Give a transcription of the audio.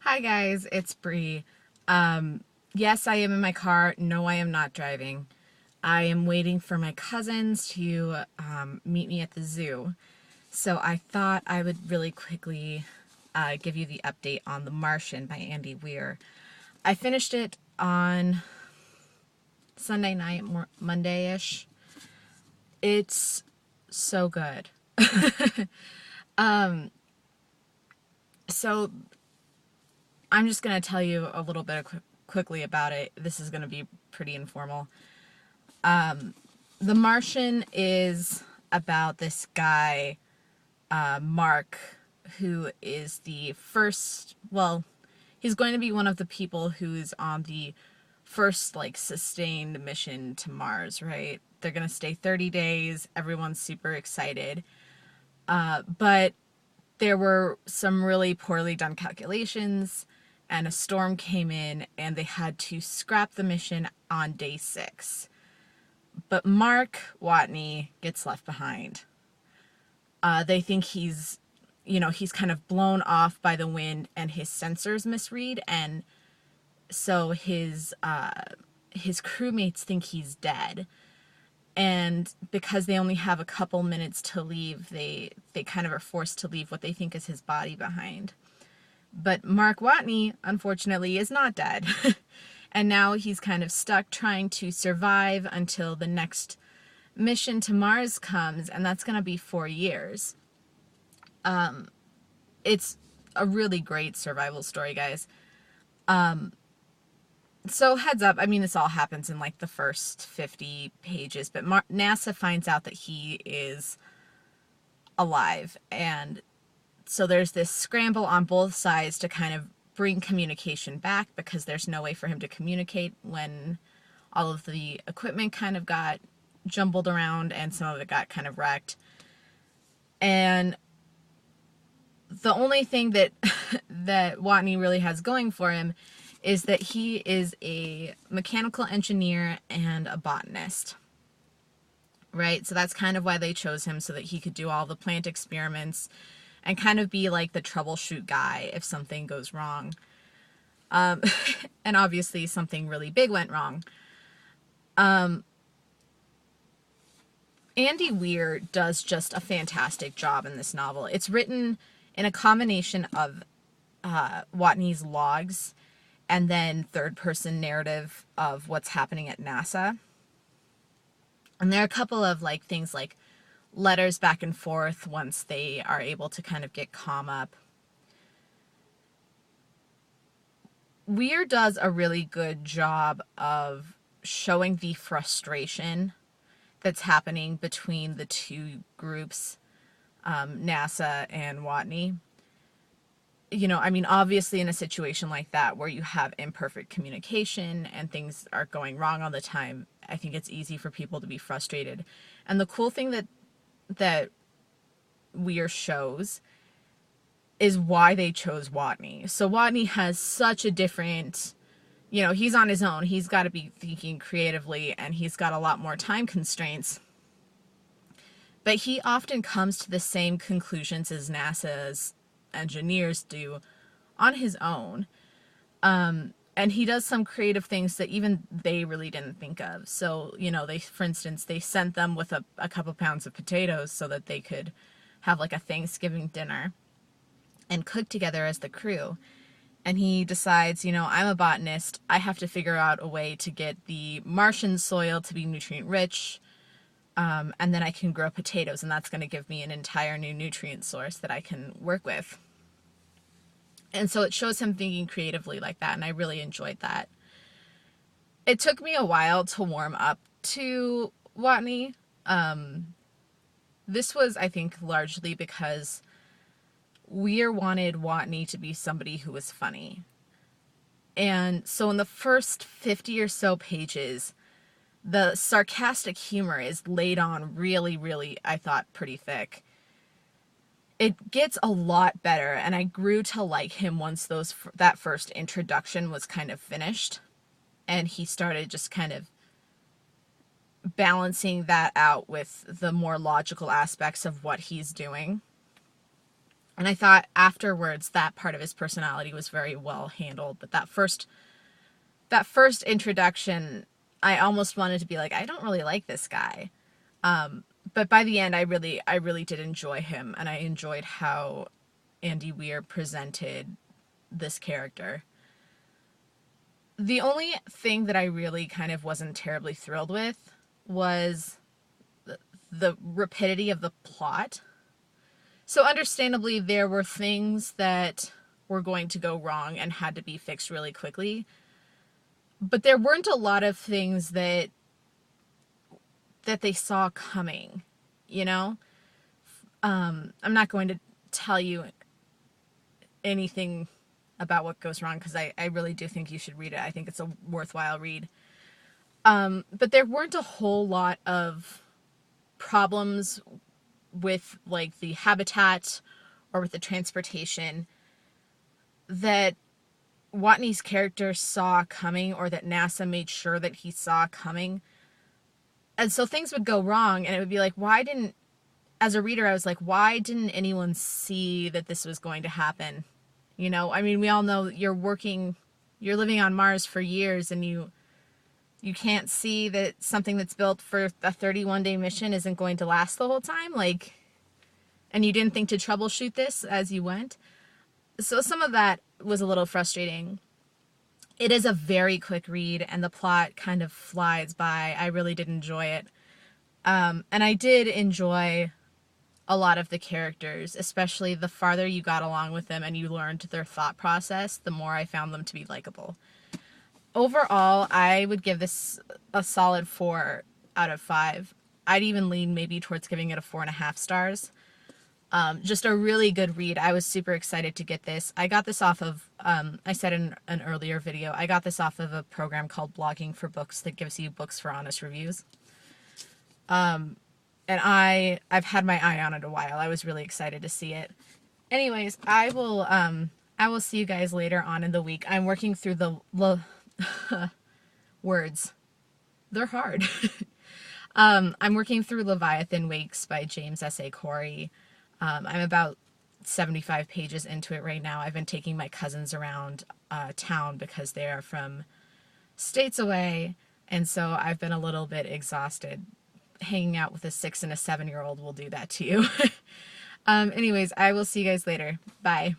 Hi guys, it's Bree. Yes, I am in my car. No, I am not driving. I am waiting for my cousins to meet me at the zoo. So I thought I would really quickly give you the update on The Martian by Andy Weir. I finished it on Sunday night, Monday-ish. It's so good. So I'm just going to tell you a little bit quickly about it. This is going to be pretty informal. The Martian is about this guy, Mark, who is the first, well, he's going to be one of the people who's on the first, like, sustained mission to Mars, right? They're going to stay 30 days. Everyone's super excited. But there were some really poorly done calculations, and a storm came in, and they had to scrap the mission on day 6. But Mark Watney gets left behind. They think he's kind of blown off by the wind, and his sensors misread, and so his crewmates think he's dead. And because they only have a couple minutes to leave, they kind of are forced to leave what they think is his body behind. But Mark Watney, unfortunately, is not dead. And now he's kind of stuck trying to survive until the next mission to Mars comes, and that's going to be 4 years. It's a really great survival story, guys. So heads up, I mean, this all happens in like the first 50 pages, but NASA finds out that he is alive, and so there's this scramble on both sides to kind of bring communication back, because there's no way for him to communicate when all of the equipment kind of got jumbled around and some of it got kind of wrecked. And the only thing that that Watney really has going for him is that he is a mechanical engineer and a botanist, right? So that's kind of why they chose him, so that he could do all the plant experiments and kind of be like the troubleshoot guy if something goes wrong. And obviously something really big went wrong. Andy Weir does just a fantastic job in this novel. It's written in a combination of Watney's logs and then third-person narrative of what's happening at NASA. And there are a couple of like things like letters back and forth once they are able to kind of get calm up. Weir does a really good job of showing the frustration that's happening between the two groups, NASA and Watney. You know, I mean, obviously in a situation like that where you have imperfect communication and things are going wrong all the time, I think it's easy for people to be frustrated. And the cool thing that Weir shows is why they chose Watney. So Watney has such a different, he's on his own. He's got to be thinking creatively, and he's got a lot more time constraints. But he often comes to the same conclusions as NASA's engineers do on his own. And he does some creative things that even they really didn't think of. So, for instance, they sent them with a couple pounds of potatoes so that they could have like a Thanksgiving dinner and cook together as the crew. And he decides, I'm a botanist. I have to figure out a way to get the Martian soil to be nutrient rich. And then I can grow potatoes, and that's going to give me an entire new nutrient source that I can work with. And so it shows him thinking creatively like that, and I really enjoyed that. It took me a while to warm up to Watney. This was, I think, largely because Weir wanted Watney to be somebody who was funny. And so in the first 50 or so pages, the sarcastic humor is laid on really, really, I thought, pretty thick. It gets a lot better, and I grew to like him once that first introduction was kind of finished, and he started just kind of balancing that out with the more logical aspects of what he's doing. And I thought afterwards that part of his personality was very well handled. But that first introduction, I almost wanted to be like, I don't really like this guy. But by the end, I really did enjoy him, and I enjoyed how Andy Weir presented this character. The only thing that I really kind of wasn't terribly thrilled with was the rapidity of the plot. So understandably, there were things that were going to go wrong and had to be fixed really quickly. But there weren't a lot of things that they saw coming, you know? I'm not going to tell you anything about what goes wrong because I really do think you should read it. I think it's a worthwhile read. But there weren't a whole lot of problems with like the habitat or with the transportation that Watney's character saw coming, or that NASA made sure that he saw coming. And so things would go wrong, and it would be like, as a reader, I was like, why didn't anyone see that this was going to happen? You know, I mean, we all know you're living on Mars for years, and you can't see that something that's built for a 31-day mission isn't going to last the whole time. Like, and you didn't think to troubleshoot this as you went. So some of that was a little frustrating. It is a very quick read, and the plot kind of flies by. I really did enjoy it. And I did enjoy a lot of the characters, especially the farther you got along with them and you learned their thought process, the more I found them to be likable. Overall, I would give this a solid 4 out of 5. I'd even lean maybe towards giving it a 4.5 stars. Just a really good read. I was super excited to get this. I got this off of, I said in an earlier video, I got this off of a program called Blogging for Books that gives you books for honest reviews. And I've had my eye on it a while. I was really excited to see it. Anyways, I will see you guys later on in the week. I'm working through the words. They're hard. I'm working through Leviathan Wakes by James S.A. Corey. I'm about 75 pages into it right now. I've been taking my cousins around town because they are from states away, and so I've been a little bit exhausted. Hanging out with a 6 and a 7-year-old will do that to you. Anyways, I will see you guys later. Bye.